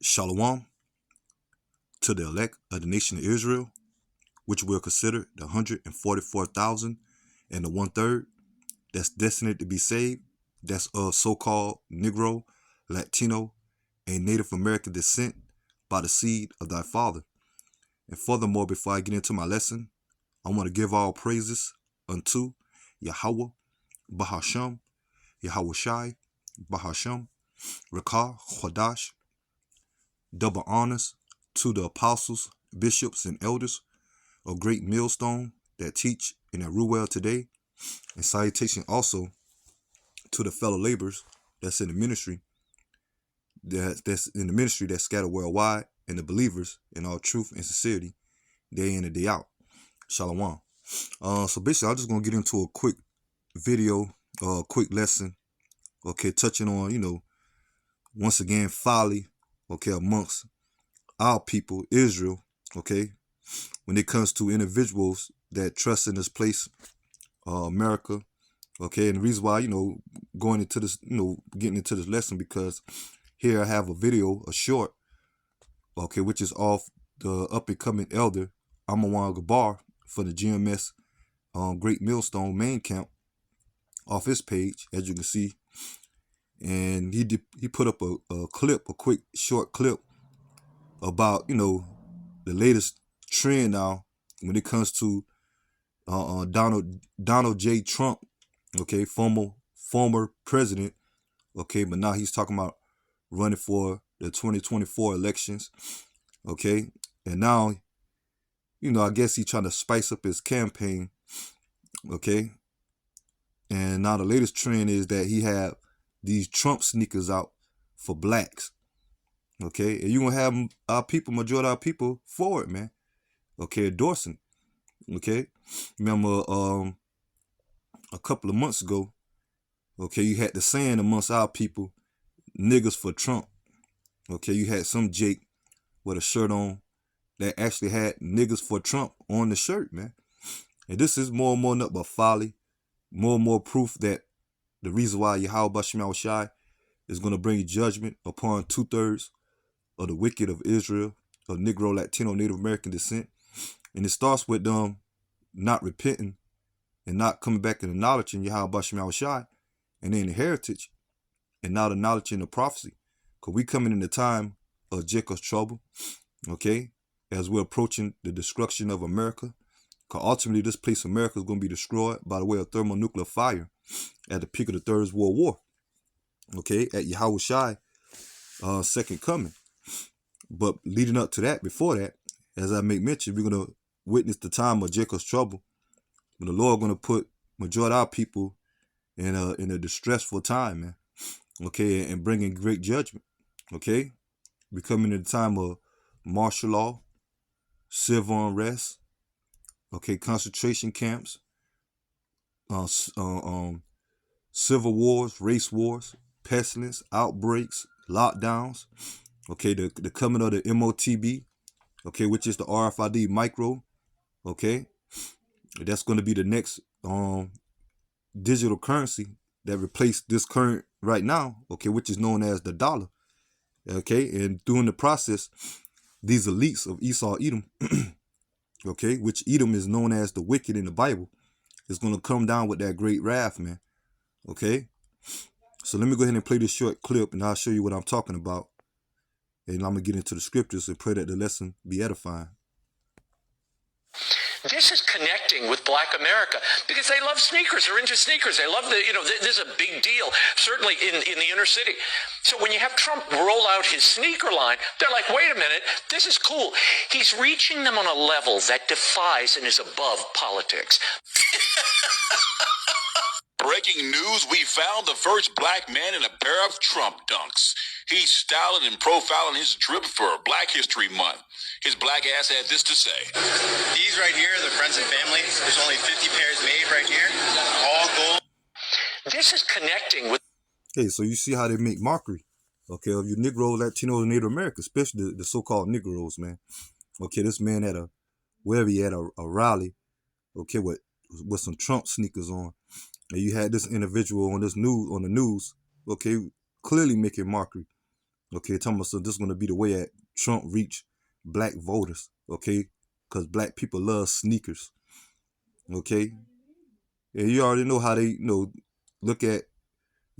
Shalom to the elect of the nation of Israel, which we'll consider the 144,000 and the 1/3 that's destined to be saved. That's of so-called Negro, Latino, and Native American descent by the seed of thy father. And furthermore, before I get into my lesson, I want to give all praises unto Yahweh, Bahasham, Yahweh Shai, Bahasham, Rakah, Chodash. Double honors to the apostles, bishops, and elders of Great Millstone that teach in that Ruel today. And salutation also to the fellow laborers that's in the ministry, that's scattered worldwide, and the believers in all truth and sincerity, day in and day out. Shalom. So basically, I'm just gonna get into a quick video, quick lesson, okay, touching on, once again, folly, okay, amongst our people, Israel, okay, when it comes to individuals that trust in this place, America, okay. And the reason why, going into this, getting into this lesson, because here I have a video, a short, okay, which is off the up-and-coming elder Amawan Gabar for the GMS Great Millstone main camp, off his page, as you can see. And he put up a clip, a quick short clip about, the latest trend now when it comes to Donald J. Trump, okay, former president, okay, but now he's talking about running for the 2024 elections, okay, and now, I guess he's trying to spice up his campaign, okay, and now the latest trend is that he have these Trump sneakers out for blacks, okay, and you're gonna have our people, majority of our people for it, man, okay, endorsing, okay. Remember, a couple of months ago, okay, you had the saying amongst our people, niggas for Trump, okay, you had some Jake with a shirt on that actually had niggas for Trump on the shirt, man, and this is more and more nothing but folly, more and more proof that the reason why Yahweh Bashim Shai is going to bring judgment upon 2/3 of the wicked of Israel, of Negro, Latino, Native American descent. And it starts with them not repenting and not coming back and acknowledging Yahweh Bashim Shai and then the heritage, and not acknowledging the prophecy. Because we coming in the time of Jacob's trouble, okay, as we're approaching the destruction of America. Because ultimately this place, America, is going to be destroyed by the way of thermonuclear fire at the peak of the Third World War, okay, at Yahweh Shai, second coming. But leading up to that, before that, as I make mention, we're going to witness the time of Jacob's trouble, when the Lord going to put majority of our people in a distressful time, man, okay, and bringing great judgment, okay. We're coming in the time of martial law, civil unrest, okay, concentration camps, civil wars, race wars, pestilence, outbreaks, lockdowns, okay, the coming of the MOTB, okay, which is the RFID micro, okay, that's going to be the next digital currency that replaced this current right now, okay, which is known as the dollar, okay. And during the process, these elites of Esau, Edom, okay, which Edom is known as the wicked in the Bible, is going to come down with that great wrath, man, okay. So let me go ahead and play this short clip, and I'll show you what I'm talking about, and I'm going to get into the scriptures and pray that the lesson be edifying. This is connecting with Black America because they love sneakers. They're into sneakers. They love this is a big deal, certainly in the inner city. So when you have Trump roll out his sneaker line, they're like, wait a minute, this is cool. He's reaching them on a level that defies and is above politics. Breaking news, we found the first black man in a pair of Trump dunks. He's styling and profiling his drip for Black History Month. His black ass had this to say. These right here, the friends and family, there's only 50 pairs made right here, all gold. This is connecting with... Hey, so you see how they make mockery, okay, of you Negro, Latino, and Native Americans, especially the so-called Negroes, man. Okay, this man had a rally, okay, with some Trump sneakers on. And you had this individual on the news, okay, clearly making mockery, Okay, talking about so this is gonna be the way that Trump reach black voters. Okay, because black people love sneakers. Okay, and you already know how they look at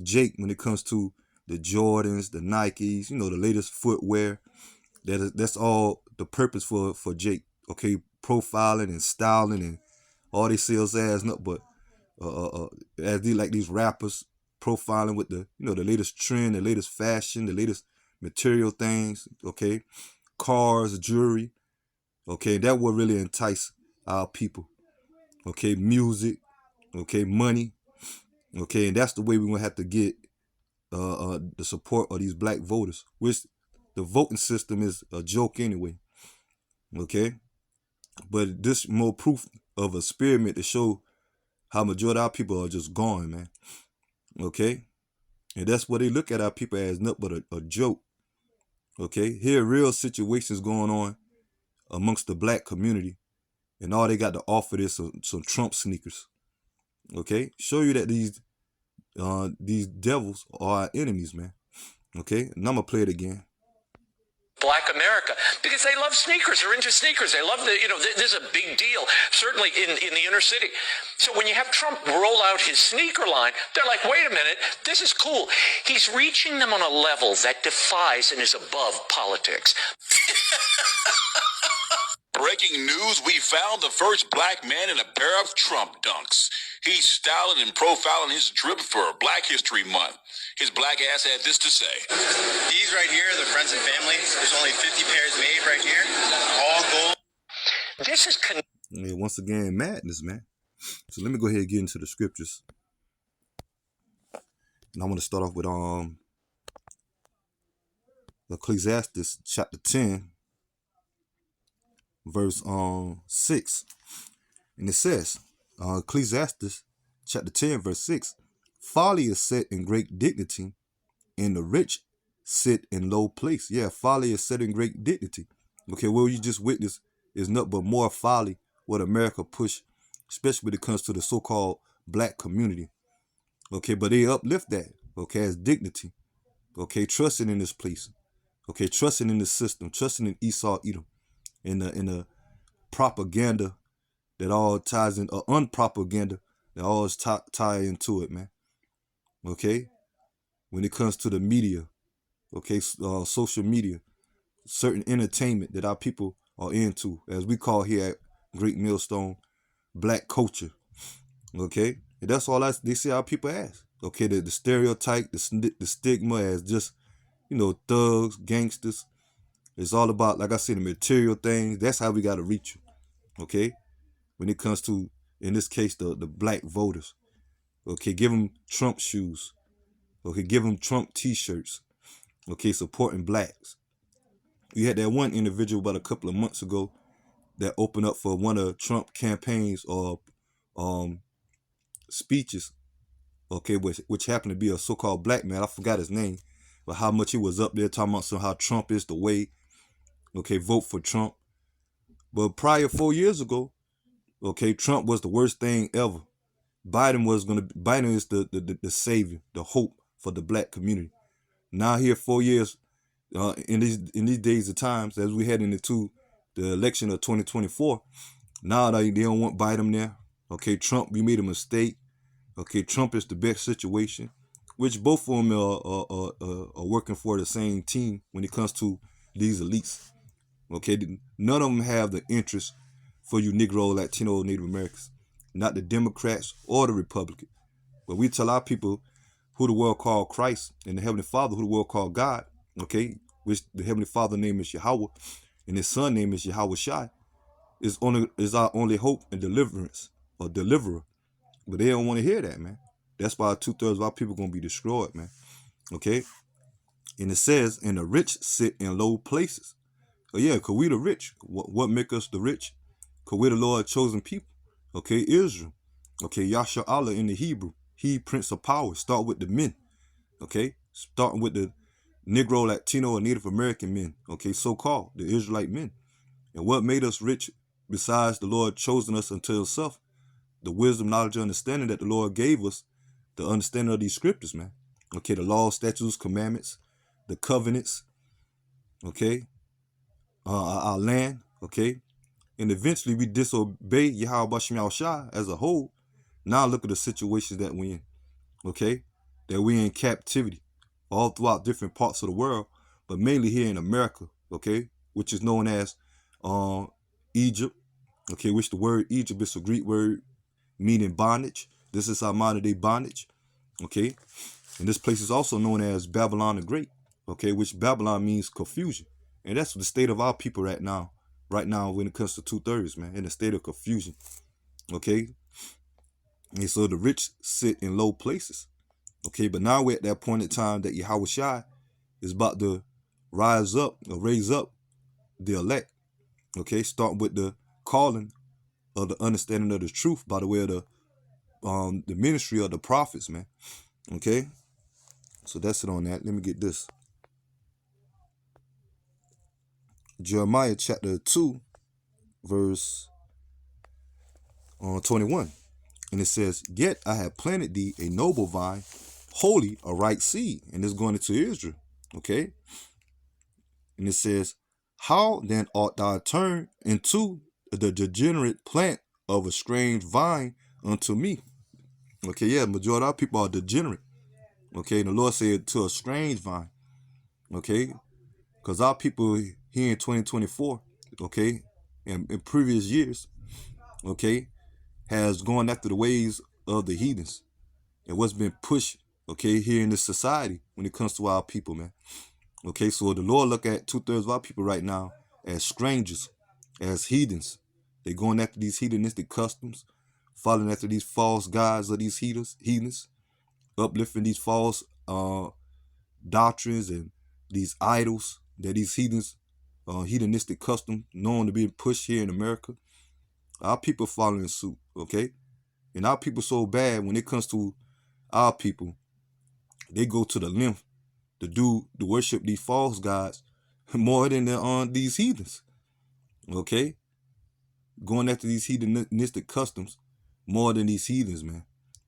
Jake when it comes to the Jordans, the Nikes, the latest footwear. That's all the purpose for Jake. Okay, profiling and styling and all they sales ass nothing but as these rappers profiling with the latest trend, the latest fashion, the latest material things. Okay, cars, jewelry. Okay, that will really entice our people. Okay, music. Okay, money. Okay, and that's the way we're gonna have to get the support of these black voters, which the voting system is a joke anyway. Okay, but this more proof of experiment to show how majority of our people are just gone, man. Okay, and that's what they look at our people as, nothing but a joke. Okay, here real situations going on amongst the black community, and all they got to offer is some Trump sneakers. Okay, show you that these devils are our enemies, man. Okay, and I'm gonna play it again. Black America, because they love sneakers. They're into sneakers. They love this is a big deal, certainly in the inner city. So when you have Trump roll out his sneaker line, they're like, wait a minute, this is cool. He's reaching them on a level that defies and is above politics. Breaking news, we found the first black man in a pair of Trump dunks. He's styling and profiling his drip for Black History Month. His black ass had this to say. These right here, the friends and family, there's only 50 pairs made right here. All gold. This is Yeah, once again, madness, man. So let me go ahead and get into the scriptures. And I want to start off with Ecclesiastes chapter 10, verse 6. And it says, Ecclesiastes chapter 10, verse 6, folly is set in great dignity, and the rich sit in low place. Yeah, folly is set in great dignity. Okay, what you just witnessed is nothing but more folly what America push, especially when it comes to the so-called black community. Okay, but they uplift that, okay, as dignity. Okay, trusting in this place. Okay, trusting in the system, trusting in Esau, Edom, in the propaganda that all ties in, or unpropaganda that always tie into it, man. Okay, when it comes to the media, okay, social media, certain entertainment that our people are into, as we call here at Great Millstone, black culture. Okay, and that's all they see our people as. Okay, the stereotype, the stigma as just thugs, gangsters. It's all about, like I said, the material things. That's how we got to reach you. Okay, when it comes to, in this case, the black voters. Okay, give them Trump shoes. Okay, give them Trump t-shirts. Okay, supporting blacks. You had that one individual about a couple of months ago that opened up for one of Trump campaigns or speeches. Okay, which happened to be a so-called black man. I forgot his name, but how much he was up there talking about how Trump is the way. Okay, vote for Trump. But prior 4 years ago, okay, Trump was the worst thing ever. Biden is the savior, the hope for the black community. Now here 4 years, in these days of times, as we head into the election of 2024, now they don't want Biden there. Okay, Trump, we made a mistake. Okay, Trump is the best situation, which both of them are working for the same team when it comes to these elites. Okay, none of them have the interest for you Negro, Latino, Native Americans, not the Democrats or the Republicans. But we tell our people who the world called Christ and the Heavenly Father, who the world called God, okay, which the Heavenly Father name is Yahweh and his son name is Yahweh Shai, is our only hope and deliverance or deliverer. But they don't want to hear that, man. That's why 2/3 of our people going to be destroyed, man. Okay? And it says, and the rich sit in low places. Oh, yeah, because we the rich. What make us the rich? Because we're the Lord's chosen people. Okay, Israel. Okay, Yasha Allah in the Hebrew. He, Prince of Power. Start with the men. Okay? Starting with the Negro, Latino, and Native American men. Okay, so-called, the Israelite men. And what made us rich besides the Lord chosen us unto himself? The wisdom, knowledge, and understanding that the Lord gave us, the understanding of these scriptures, man. Okay, the law, statutes, commandments, the covenants, okay, our land, okay, and eventually we disobey Yahweh Bashim Yahushua as a whole. Now look at the situations that we're in, okay, that we're in captivity all throughout different parts of the world, but mainly here in America, okay, which is known as Egypt, okay, which the word Egypt is a Greek word meaning bondage. This is our modern day bondage, okay, and this place is also known as Babylon the Great, okay, which Babylon means confusion, and that's the state of our people right now when it comes to 2/3, man, in a state of confusion, okay, and so the rich sit in low places, okay, but now we're at that point in time that Yahweh Shai is about to raise up the elect, okay, starting with the calling of the understanding of the truth by the way of the ministry of the prophets, man, okay, so that's it on that. Let me get this. Jeremiah chapter 2, verse 21. And it says, "Yet I have planted thee a noble vine, holy, a right seed." And it's going into Israel. Okay. And it says, "How then art thou turned into the degenerate plant of a strange vine unto me?" Okay, yeah, majority of our people are degenerate. Okay, and the Lord said to a strange vine. Okay, because our people here in 2024, okay, and in previous years, okay, has gone after the ways of the heathens and what's been pushed, okay, here in this society when it comes to our people, man. Okay, so the Lord look at 2/3 of our people right now as strangers, as heathens. They going after these heathenistic customs, following after these false gods of these heathens, uplifting these false doctrines and these idols that these heathens, heathenistic custom known to be pushed here in America. Our people following suit, okay? And our people so bad when it comes to our people, they go to the length to worship these false gods more than these heathens, okay? Going after these heathenistic customs more than these heathens, man.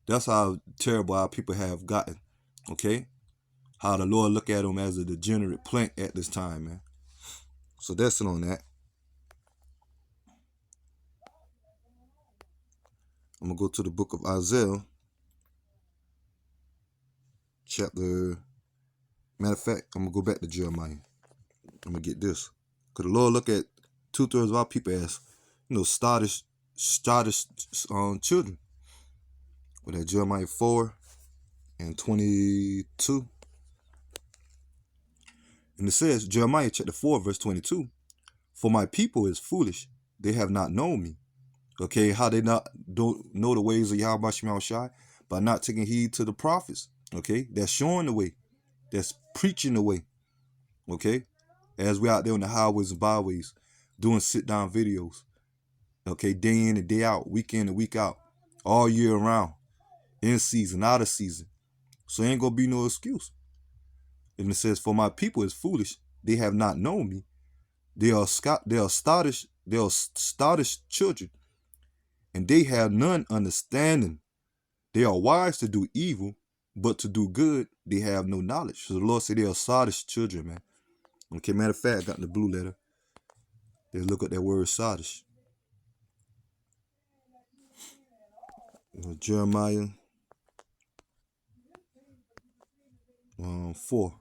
That's how terrible our people have gotten, okay? How the Lord look at them as a degenerate plant at this time, man. So that's it on that. I'm going to go to the book of Isaiah, matter of fact, I'm going to go back to Jeremiah. I'm going to get this. Because the Lord look at 2/3 of our people as, stoddish children. With that Jeremiah 4:22. And it says, Jeremiah chapter 4, verse 22, "For my people is foolish, they have not known me." Okay, how they don't know the ways of Yahweh Shema Shai? By not taking heed to the prophets. Okay, that's showing the way, that's preaching the way. Okay, as we out there on the highways and byways doing sit-down videos. Okay, day in and day out, week in and week out, all year around, in season, out of season. So ain't gonna be no excuse. And it says, "For my people is foolish, they have not known me. They are stoddish children, and they have none understanding. They are wise to do evil, but to do good they have no knowledge." So the Lord said they are sottish children, man. Okay, matter of fact, I got the blue letter. Let's look at that word sottish. Jeremiah 4.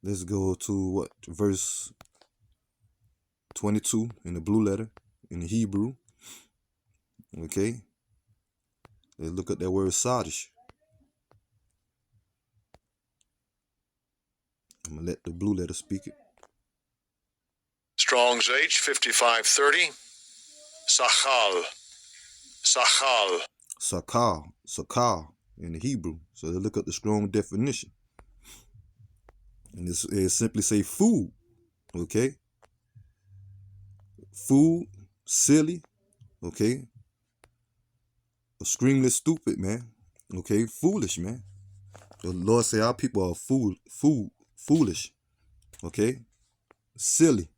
Let's go to verse 22 in the blue letter in the Hebrew. Okay, let's look at that word sottish. I'm gonna let the blue letter speak it. Strong's H 5530. Sakal in the Hebrew. So they look up the strong definition. And it simply say food. Okay. Food, silly. Okay. Extremely stupid, man. Okay. Foolish, man. The Lord say our people are foolish. Okay. Silly.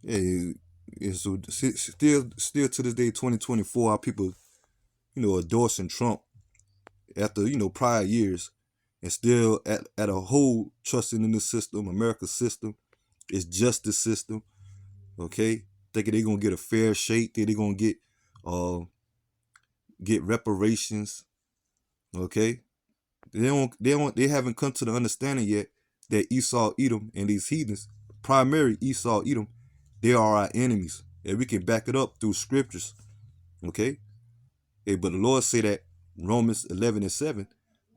Yeah, so still to this day, 2024, our people, endorsing Trump after, prior years, and still at a whole trusting in the system, America's system, its justice system, okay? Thinking they're gonna get a fair shake, they're gonna get reparations, okay? They haven't come to the understanding yet that Esau, Edom, and these heathens, primary Esau, Edom, they are our enemies. And we can back it up through scriptures, okay? Hey, but the Lord say that Romans 11:7,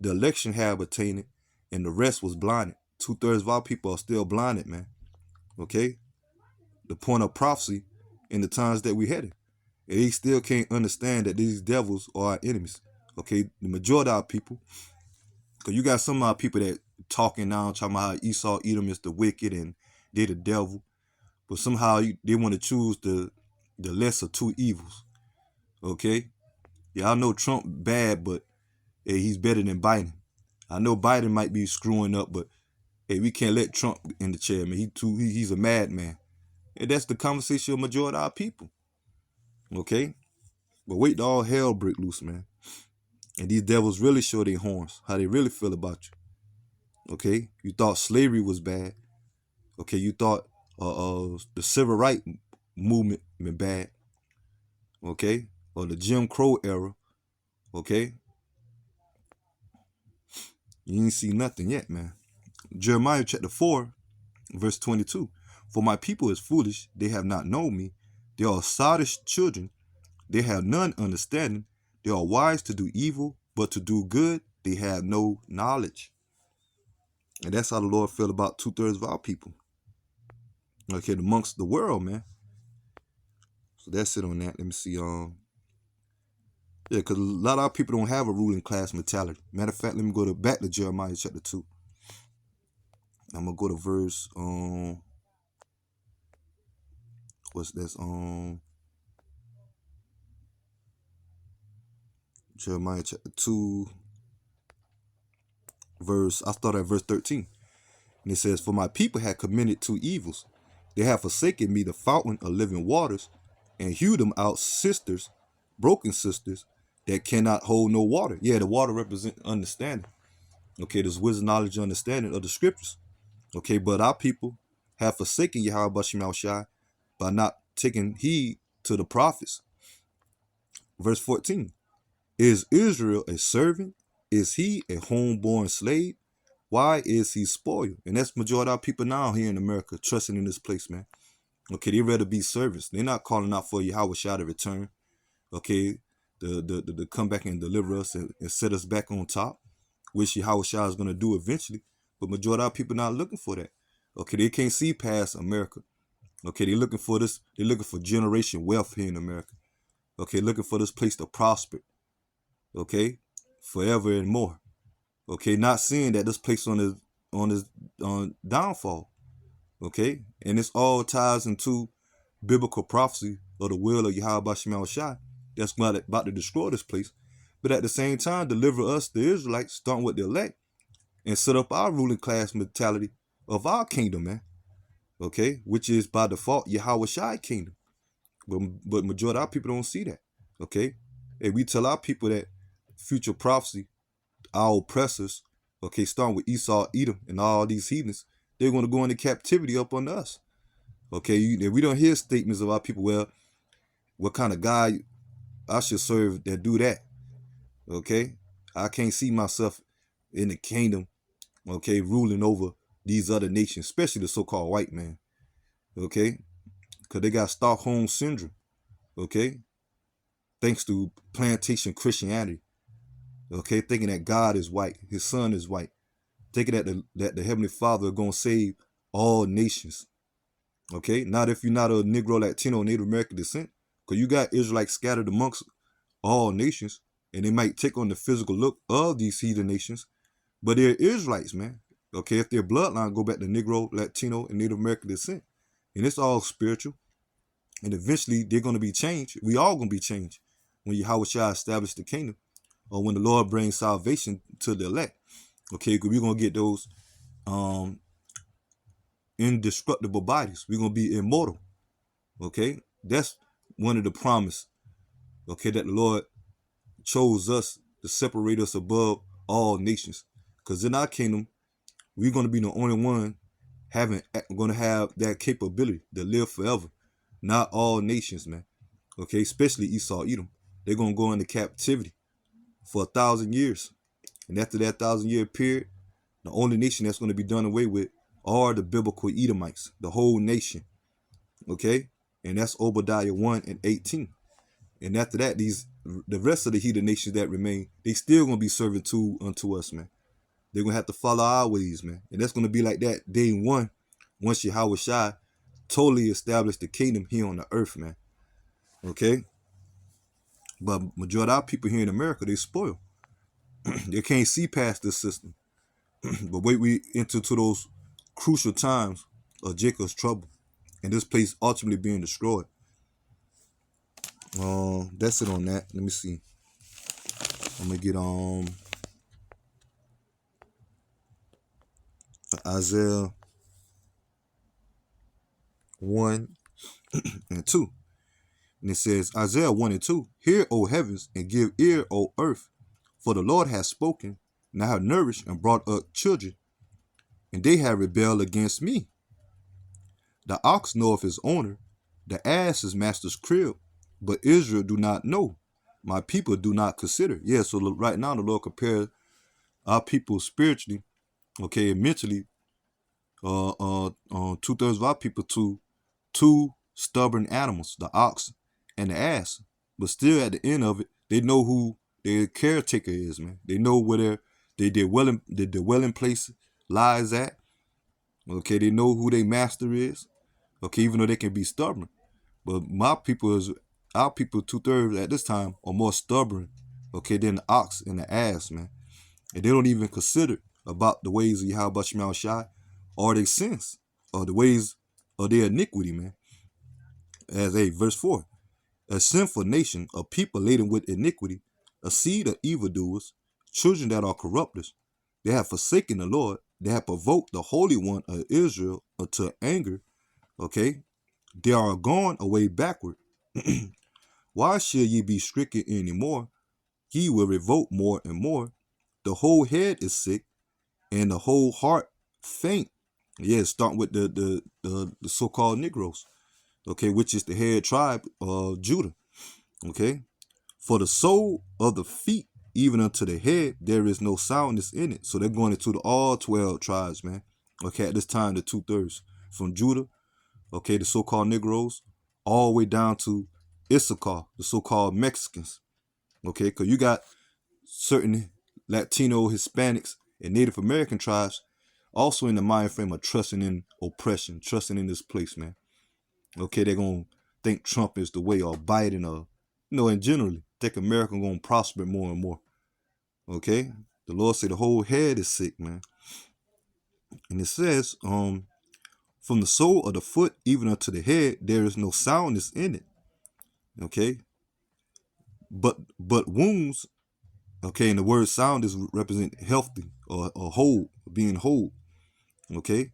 the election have attained it, and the rest was blinded. 2/3 of our people are still blinded, man. Okay? The point of prophecy in the times that we headed. And they still can't understand that these devils are our enemies. Okay? The majority of our people, because you got some of our people that talking now, talking about how Esau, Edom is the wicked and they the devil. But somehow they want to choose the lesser two evils. Okay? Yeah, I know Trump bad, but hey, he's better than Biden. I know Biden might be screwing up, but hey, we can't let Trump in the chair, man. He's a madman. And that's the conversation of majority of our people. Okay? But wait till all hell break loose, man. And these devils really show their horns, how they really feel about you. Okay? You thought slavery was bad. Okay, you thought the civil rights movement been bad. Okay? Or the Jim Crow era. Okay? You ain't see nothing yet, man. Jeremiah chapter 4, verse 22. For my people is foolish, they have not known me. They are sottish children, they have none understanding. They are wise to do evil, but to do good, they have no knowledge. And that's how the Lord feel about 2/3 of our people. Okay, amongst the world, man. So that's it on that. Let me see. Yeah, because a lot of our people don't have a ruling class mentality. Matter of fact, let me go back to Jeremiah chapter 2. I'm gonna go to verse what's this? Jeremiah chapter 2, I start at verse 13. And it says, for my people had committed two evils. They have forsaken me, the fountain of living waters, and hewed them out sisters, broken sisters, that cannot hold no water. Yeah, the water represents understanding. Okay, there's wisdom, knowledge, and understanding of the scriptures. Okay, but our people have forsaken Yahweh Bashim Shai by not taking heed to the prophets. Verse 14. Is Israel a servant? Is he a homeborn slave? Why is he spoiled? And that's majority of our people now here in America trusting in this place, man. Okay, they rather be servants. They're not calling out for Yahweh Shai to return. Okay, to come back and deliver us and set us back on top, which Yahweh Shai is going to do eventually. But majority of our people not looking for that. Okay, they can't see past America. Okay, they're looking for this. They're looking for generation wealth here in America. Okay, looking for this place to prosper. Okay, forever and more. Okay, not seeing that this place on his downfall. Okay, and this all ties into biblical prophecy of the will of Yahweh Bashim Shai that's about to destroy this place. But at the same time, deliver us, the Israelites, starting with the elect, and set up our ruling class mentality of our kingdom, man. Okay, which is by default Yahweh Shai kingdom. But majority of our people don't see that. Okay, and we tell our people that future prophecy, our oppressors, okay, starting with Esau, Edom, and all these heathens, they're going to go into captivity up on us. Okay, we don't hear statements of our people, well, what kind of God I should serve that do that. Okay, I can't see myself in the kingdom, okay, ruling over these other nations, especially the so-called white man. Okay, because they got Stockholm syndrome. Okay, thanks to plantation Christianity. Okay, thinking that God is white, his son is white, thinking that the Heavenly Father is going to save all nations. Okay, not if you're not a Negro, Latino, Native American descent, because you got Israelites scattered amongst all nations, and they might take on the physical look of these heathen nations, but they're Israelites, man. Okay, if their bloodline go back to Negro, Latino, and Native American descent, and it's all spiritual, and eventually they're going to be changed. We all going to be changed when Yahweh Shai established the kingdom, or when the Lord brings salvation to the elect. Okay, because we're going to get those indestructible bodies. We're going to be immortal. Okay, that's one of the promise, okay, that the Lord chose us to separate us above all nations. Because in our kingdom, we're going to be the only one going to have that capability to live forever. Not all nations, man. Okay, especially Esau, Edom. They're going to go into captivity for 1,000 years. And after that 1,000-year period, the only nation that's going to be done away with are the biblical Edomites, the whole nation. Okay? And that's Obadiah 1 and 18. And after that, the rest of the heathen nations that remain, they still going to be serving unto us, man. They're going to have to follow our ways, man. And that's going to be like that day one, once Yahweh Shai totally established the kingdom here on the earth, man. Okay? But majority of our people here in America, they spoiled. They can't see past this system. But wait, we enter to those crucial times of Jacob's trouble, and this place ultimately being destroyed. That's it on that. Let me see. I'm gonna get Isaiah 1 and 2. And it says, Isaiah 1 and 2, Hear, O heavens, and give ear, O earth, for the Lord has spoken, and I have nourished and brought up children, and they have rebelled against me. The ox knoweth his owner, the ass his master's crib, but Israel do not know. My people do not consider. Yeah, so right now the Lord compares our people spiritually, okay, and mentally, 2/3 of our people to two stubborn animals, the ox and the ass. But still, at the end of it, they know who their caretaker is, man. They know where their dwelling place lies at. Okay, they know who their master is. Okay, even though they can be stubborn. But our people 2/3 at this time are more stubborn, okay, than the ox and the ass, man. And they don't even consider about the ways of Yahweh Shema Shai or their sins or the ways of their iniquity, man. As verse 4, a sinful nation, a people laden with iniquity, a seed of evildoers, children that are corrupters. They have forsaken the Lord. They have provoked the Holy One of Israel unto anger. Okay, they are gone away backward. Why shall ye be stricken any more? Ye will revolt more and more. The whole head is sick, and the whole heart faint. Yeah, starting with the so-called Negroes, okay, which is the head tribe of Judah. Okay, for the sole of the feet, even unto the head, there is no soundness in it. So they're going into all 12 tribes, man. Okay, at this time, the 2/3 from Judah, okay, the so-called Negroes, all the way down to Issachar, the so-called Mexicans. Okay, because you got certain Latino, Hispanics, and Native American tribes also in the mind frame of trusting in oppression, trusting in this place, man. Okay, they're going to think Trump is the way, or Biden, or, and generally, think America going to prosper more and more. Okay, the Lord said the whole head is sick, man. And it says, from the sole of the foot even unto the head, there is no soundness in it. Okay, but wounds, okay, and the word sound is represent healthy or whole, being whole. Okay,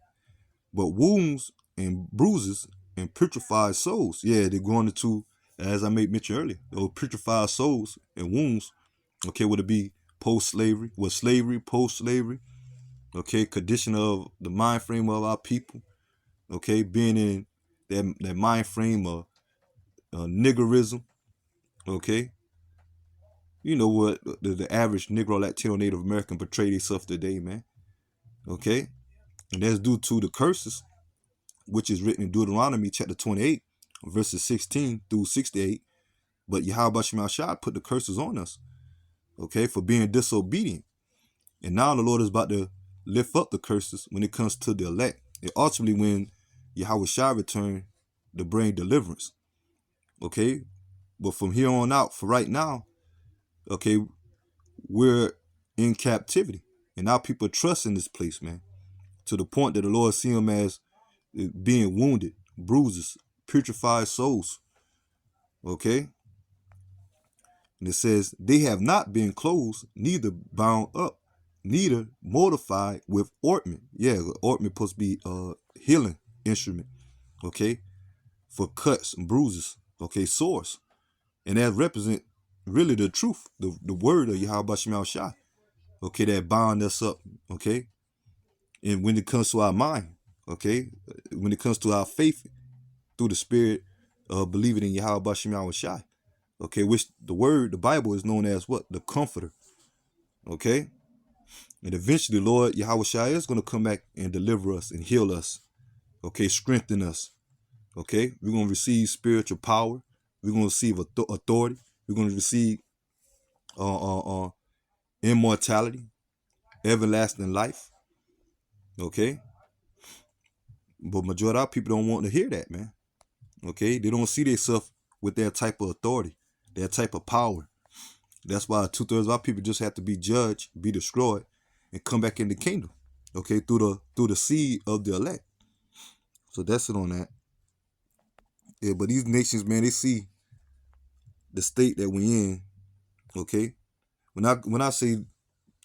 but wounds and bruises and putrefied souls, yeah, they're going into, as I made mention earlier, those putrefied souls and wounds. Okay, would it be post-slavery? Was slavery, post-slavery? Okay, condition of the mind frame of our people. Okay, being in that mind frame of niggerism. Okay, you know what the average Negro, Latino, Native American portray themselves today, man. Okay, and that's due to the curses, which is written in Deuteronomy chapter 28, verses 16 through 68. But Yahweh Shema Shai put the curses on us, okay, for being disobedient. And now the Lord is about to lift up the curses when it comes to the elect. And ultimately, when Yahweh Shai return to bring deliverance, okay. But from here on out, for right now, okay, we're in captivity, and our people trust in this place, man, to the point that the Lord see them as being wounded, bruises, putrefied souls. Okay, and it says they have not been closed, neither bound up, neither mortified with ointment. Yeah, ointment supposed to be a healing instrument. Okay, for cuts and bruises. Okay, sores, and that represent really the truth, the word of Yahweh Shema Shai, okay, that bind us up, okay? And when it comes to our mind, okay, when it comes to our faith through the spirit of believing in Yahweh Shema Shai, okay, which the word, the Bible is known as what? The comforter, okay? And eventually, Lord Yahweh Shai is going to come back and deliver us and heal us, okay, strengthen us, okay? We're going to receive spiritual power. We're going to receive authority. We're going to receive immortality, everlasting life, okay? But majority of our people don't want to hear that, man, okay? They don't see themselves with that type of authority, that type of power. That's why 2/3 of our people just have to be judged, be destroyed, and come back in the kingdom, okay, through the seed of the elect. So that's it on that. Yeah, but these nations, man, they see the state that we in, okay? When I say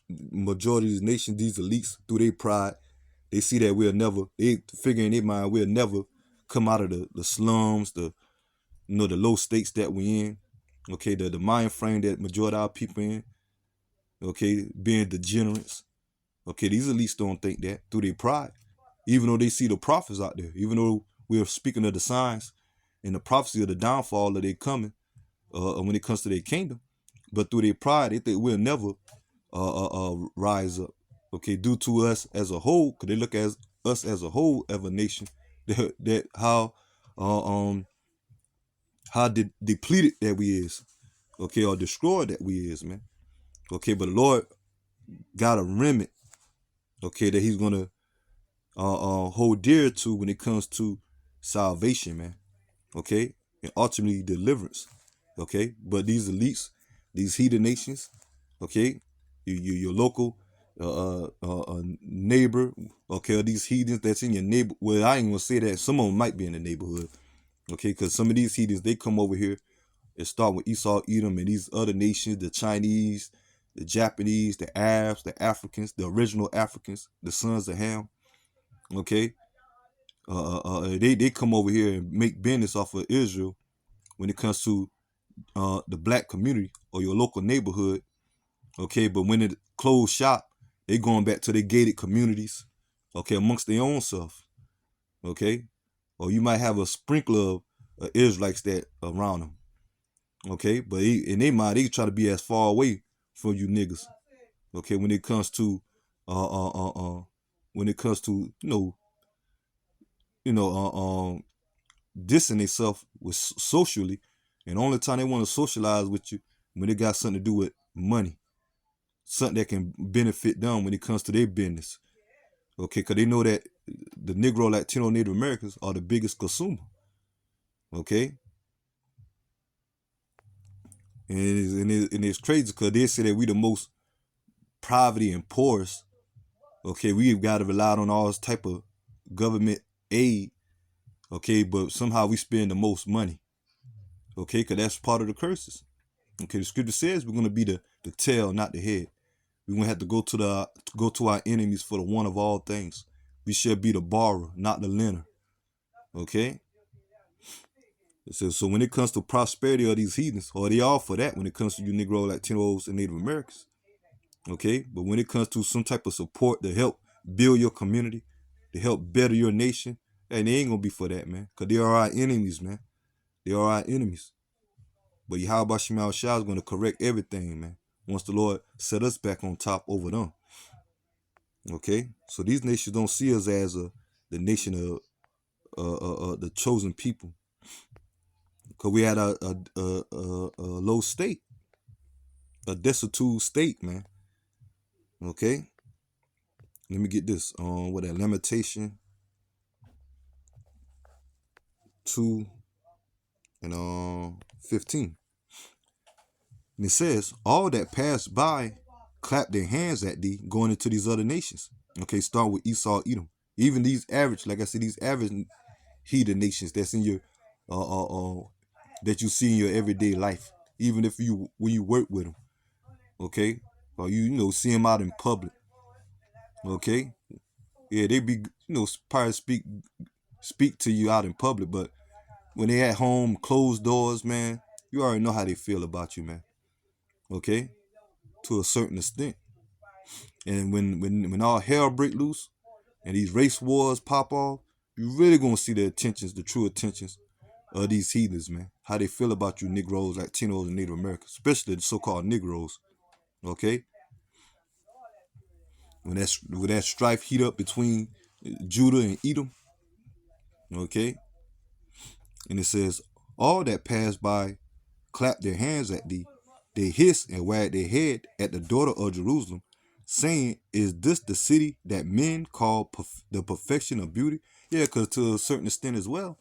majority of these nations, these elites, through their pride, they see that they figure in their mind we'll never come out of the slums, the low states that we in, okay, the mind frame that majority of our people in, okay, being degenerates, okay, these elites don't think that through their pride, even though they see the prophets out there, even though we're speaking of the signs and the prophecy of the downfall of their coming, when it comes to their kingdom, but through their pride, they think we'll never rise up, okay, due to us as a whole, because they look at us as a whole of a nation, that how depleted that we is, okay, or destroyed that we is, man, okay, but the Lord got a remnant, okay, that He's gonna hold dear to when it comes to salvation, man, okay, and ultimately deliverance, okay, but these elites, these heathen nations, okay, your local neighbor, okay, or these heathens that's in your neighbor. Well, I ain't gonna say that. Some of them might be in the neighborhood, okay, because some of these heathens, they come over here and start with Esau, Edom, and these other nations, the Chinese, the Japanese, the Arabs, the Africans, the original Africans, the sons of Ham, okay. They come over here and make business off of Israel when it comes to the black community or your local neighborhood, okay, but when it closed shop, they going back to their gated communities, okay, amongst their own self, okay, or you might have a sprinkler of Israelites that around them, okay, but in their mind, they try to be as far away from you niggas, okay, when it comes to when it comes to dissing themselves with socially, and the only time they want to socialize with you when it got something to do with money, something that can benefit them when it comes to their business, okay, because they know that the Negro, Latino, Native Americans are the biggest consumer, okay, and it's crazy because they say that we the most poverty and poorest, okay, we've got to rely on all this type of government aid, okay, but somehow we spend the most money, okay, because that's part of the curses, okay, the scripture says we're going to be the tail, not the head. We're going to have to go to our enemies for the one of all things. We shall be the borrower, not the lender, okay. So when it comes to prosperity of these heathens, or they all for that when it comes to you Negro, Latinos, and Native Americans, okay, but when it comes to some type of support to help build your community, to help better your nation, and they ain't gonna be for that, man, because they are our enemies, man. They are our enemies. But Yahweh Shema Shah is gonna correct everything, man, once the Lord set us back on top over them, okay. So these nations don't see us as the nation of the chosen people, because we had a low state, a destitute state, man, okay. Let me get this on what that Lamentation 2 and 15. And it says, all that pass by clap their hands at thee, going into these other nations. Okay, start with Esau, Edom. Even these average, like I said, these average heathen nations that's in your that you see in your everyday life. Even if when you work with them, okay, or you see them out in public, okay, yeah, they be probably speak to you out in public, but when they at home, closed doors, man, you already know how they feel about you, man. okay, to a certain extent. And when all hell break loose and these race wars pop off, you really gonna see the intentions, the true intentions of these heathens, man. How they feel about you Negroes, Latinos, and Native Americans, especially the so-called Negroes. Okay, when that strife heat up between Judah and Edom, okay, and it says all that pass by clapped their hands at thee, they hissed and wagged their head at the daughter of Jerusalem, saying, "Is this the city that men call the perfection of beauty?" Yeah, because to a certain extent as well,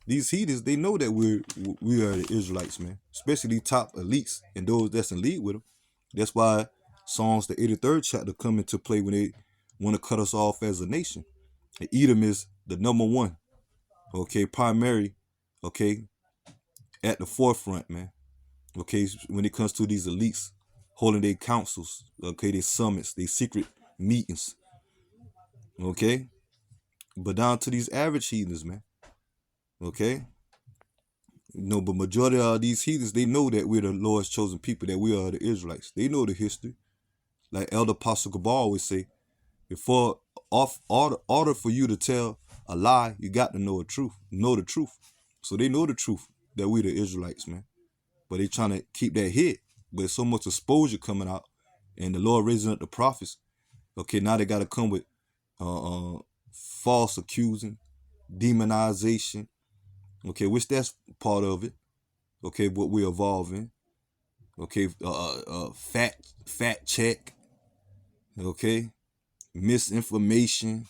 these heathens, they know that we are the Israelites, man. Especially these top elites and those that's in league with them. That's why Psalms the 83rd chapter come into play when they want to cut us off as a nation. And Edom is the number one, okay, primary, okay, at the forefront, man. Okay, when it comes to these elites holding their councils, okay, their summits, their secret meetings, okay, but down to these average heathens, man, okay. But majority of these heathens, they know that we're the Lord's chosen people, that we are the Israelites. They know the history. Like Elder Apostle Gabar always say, before order for you to tell a lie, you got to know the truth. Know the truth. So they know the truth that we the Israelites, man. But they trying to keep that hid. But so much exposure coming out, and the Lord raising up the prophets. Okay, now they got to come with false accusing, demonization. Okay, which that's part of it. Okay, what we're evolving. Okay, fact check. Okay, misinformation,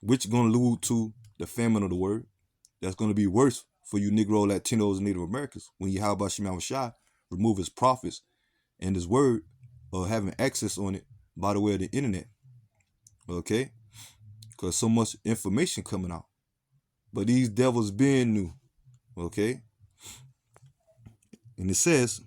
which gonna lead to the famine of the word. That's gonna be worse for you Negro, Latinos, and Native Americans when you how about Shema Shai remove his prophets and his word or having access on it by the way of the internet. Okay, because so much information coming out, but these devils being new. Okay, and it says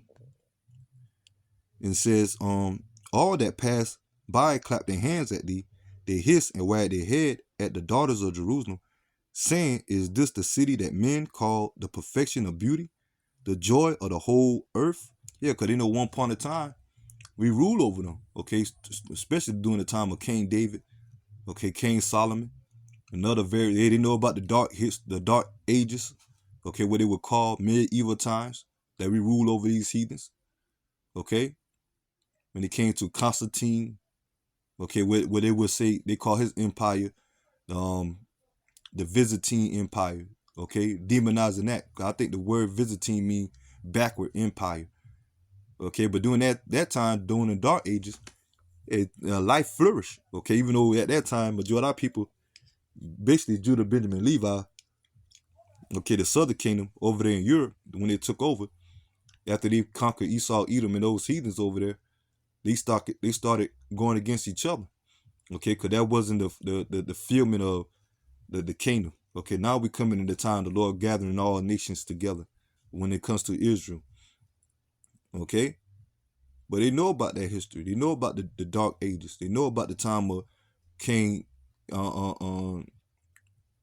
all that pass by clap their hands at thee, they hiss and wag their head at the daughters of Jerusalem, saying, "Is this the city that men call the perfection of beauty, the joy of the whole earth?" Yeah, because they know one point of time we rule over them. Okay, especially during the time of King David. Okay, King Solomon. Another they know about the dark ages. Okay, what they would call medieval times that we rule over these heathens. Okay, when it came to Constantine. Okay, what they would say they call his empire, the Byzantine Empire. Okay, demonizing that. I think the word Byzantine means backward empire. Okay, but during that time, during the Dark Ages, life flourished. Okay, even though at that time, majority of people, basically Judah, Benjamin, Levi, okay, the Southern Kingdom over there in Europe, when they took over, after they conquered Esau, Edom, and those heathens over there, they started going against each other. Okay, because that wasn't the fulfillment of the kingdom. Okay, now we coming in the time the Lord gathering all nations together when it comes to Israel. Okay, but they know about that history. They know about the dark ages. They know about the time of King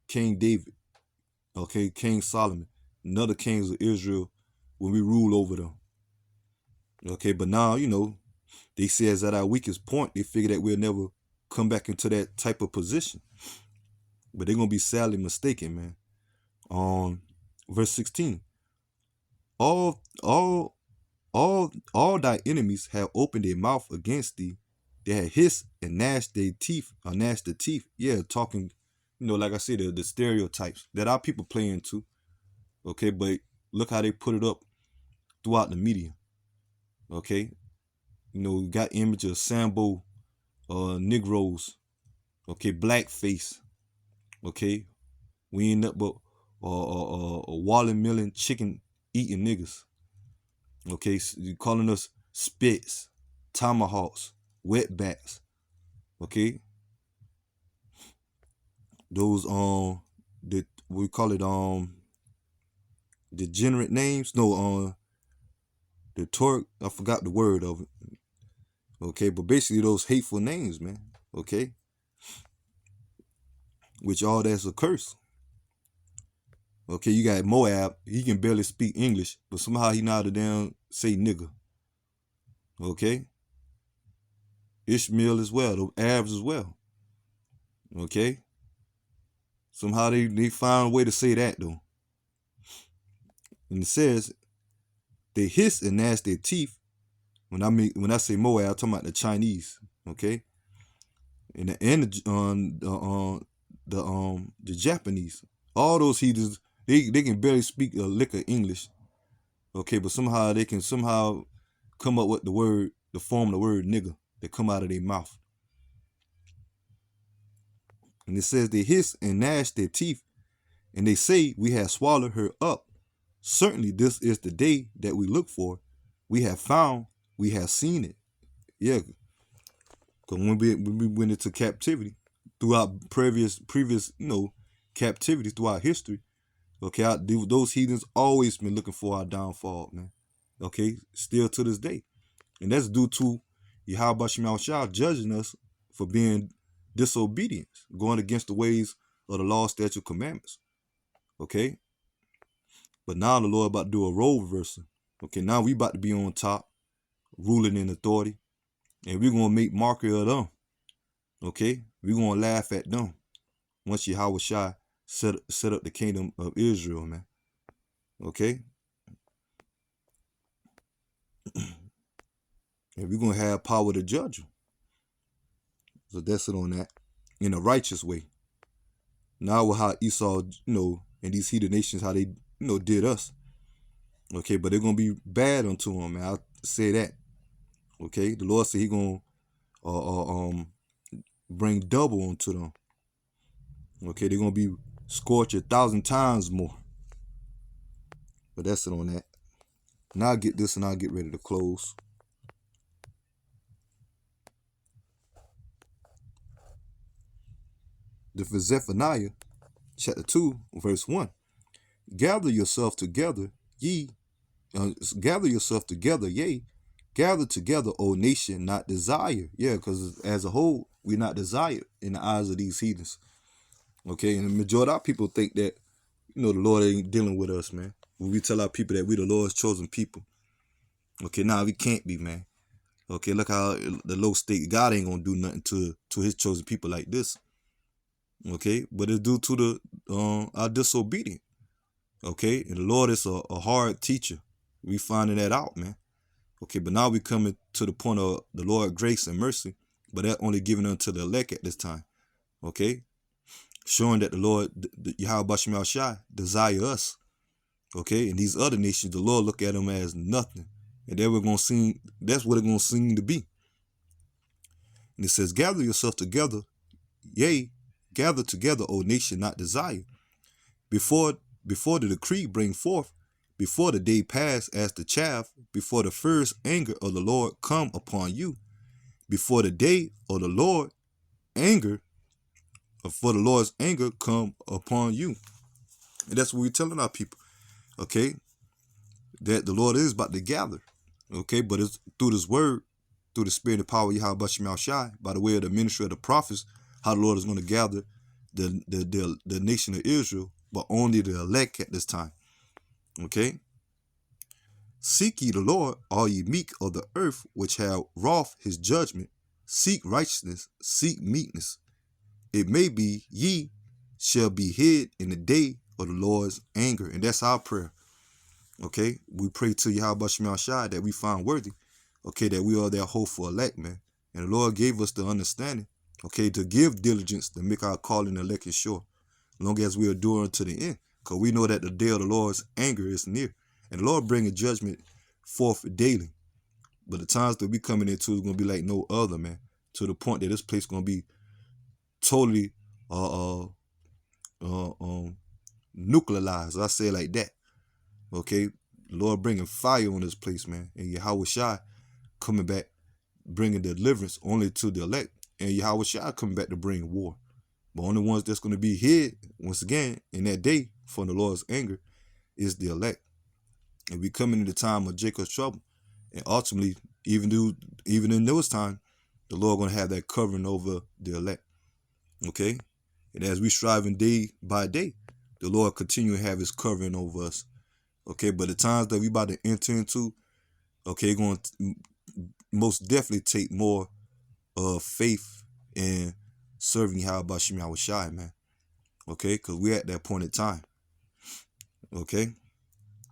King David. Okay, King Solomon, and other kings of Israel when we rule over them. Okay, but now they say as at our weakest point, they figure that we'll never come back into that type of position. But they're gonna be sadly mistaken, man. Verse 16. All thy enemies have opened their mouth against thee. They have hissed and gnashed their teeth, or gnashed their teeth. Yeah, talking, like I said, the stereotypes that our people play into. Okay, but look how they put it up throughout the media. Okay, we got images of Sambo, Negroes. Okay, blackface. Okay, we ain't up but watermelon chicken eating niggas. Okay, so you calling us spits, tomahawks, wetbacks. Okay, those we call it degenerate names. No, the torque. I forgot the word of it. Okay, but basically those hateful names, man. Okay, which all that's a curse. Okay, you got Moab. He can barely speak English, but somehow he know how to damn say nigga. Okay? Ishmael as well, the Arabs as well. Okay? Somehow they found a way to say that though. And it says they hiss and gnash their teeth. When I say Moab, I'm talking about the Chinese. Okay? And the Japanese. All those heathens, they can barely speak a lick of English. Okay, but somehow they can somehow come up with the form of the word nigger that come out of their mouth. And it says they hiss and gnash their teeth, and they say, we have swallowed her up. Certainly this is the day that we look for. We have found, we have seen it. Yeah, because when we went into captivity, throughout previous captivities throughout history, okay, those heathens always been looking for our downfall, man. Okay, still to this day. And that's due to Yahweh Shema Shah judging us for being disobedient, going against the ways of the law, statute, commandments. Okay? But now the Lord about to do a role reversal. Okay, now we about to be on top, ruling in authority, and we're going to make mockery of them. Okay? We're going to laugh at them once Yahweh Shah set up the kingdom of Israel, man. Okay? And we're going to have power to judge them. So that's it on that. In a righteous way. Now with how Esau, and these heathen nations, how they, did us. Okay, but they're going to be bad unto them, man. I'll say that. Okay, the Lord said he going to bring double unto them. Okay, they're going to be scorched 1,000 times more. But that's it on that. Now I'll get this and I'll get ready to close. The Zephaniah, chapter 2, verse 1. Gather yourself together, yea, gather together, O nation, not desire. Yeah, because as a whole, we're not desired in the eyes of these heathens. Okay, and the majority of our people think that, the Lord ain't dealing with us, man. When we tell our people that we the Lord's chosen people. Okay, now we can't be, man. Okay, look how the low state, God ain't gonna do nothing to his chosen people like this. Okay, but it's due to our disobedience. Okay, and the Lord is a hard teacher. We finding that out, man. Okay, but now we coming to the point of the Lord grace and mercy, but that only given unto the elect at this time. Okay, showing that the Lord, Yahweh Shema Shai, desire us. Okay, and these other nations, the Lord look at them as nothing, and they were gonna seem. That's what it's gonna seem to be. And it says, "Gather yourself together, yea, gather together, O nation, not desire, before the decree bring forth, before the day pass as the chaff, before the first anger of the Lord come upon you, before the day of the Lord anger, or for the Lord's anger come upon you." And that's what we're telling our people, okay, that the Lord is about to gather, okay, but it's through this word, through the spirit and power of Yahweh Shema Shai, by the way of the ministry of the prophets, how the Lord is going to gather the nation of Israel, but only the elect at this time. Okay. Seek ye the Lord, all ye meek of the earth, which have wrought his judgment. Seek righteousness, seek meekness. It may be ye shall be hid in the day of the Lord's anger. And that's our prayer. Okay. We pray to Yahweh Shema Shai that we find worthy. Okay. That we are that hopeful elect, man. And the Lord gave us the understanding, okay, to give diligence to make our calling and election sure, as long as we endure to the end. Because we know that the day of the Lord's anger is near. And the Lord bringing judgment forth daily. But the times that we coming into is going to be like no other, man. To the point that this place is going to be totally nuclearized. I say it like that. Okay? The Lord bringing fire on this place, man. And Yahweh Shai coming back, bringing deliverance only to the elect. And Yahweh Shai coming back to bring war. But only ones that's going to be hid, once again, in that day from the Lord's anger is the elect. And we coming in the time of Jacob's trouble. And ultimately, even in those times, the Lord going to have that covering over the elect. Okay? And as we striving day by day, the Lord continue to have his covering over us. Okay? But the times that we about to enter into, okay, going to, most definitely take more faith in serving Yahweh Shem Yahweh Shai, man. Okay, because we're at that point in time. Okay,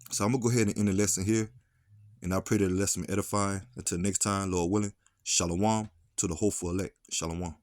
so I'm gonna go ahead and end the lesson here, and I pray that the lesson be edifying. Until next time, Lord willing, Shalom to the hopeful elect. Shalom.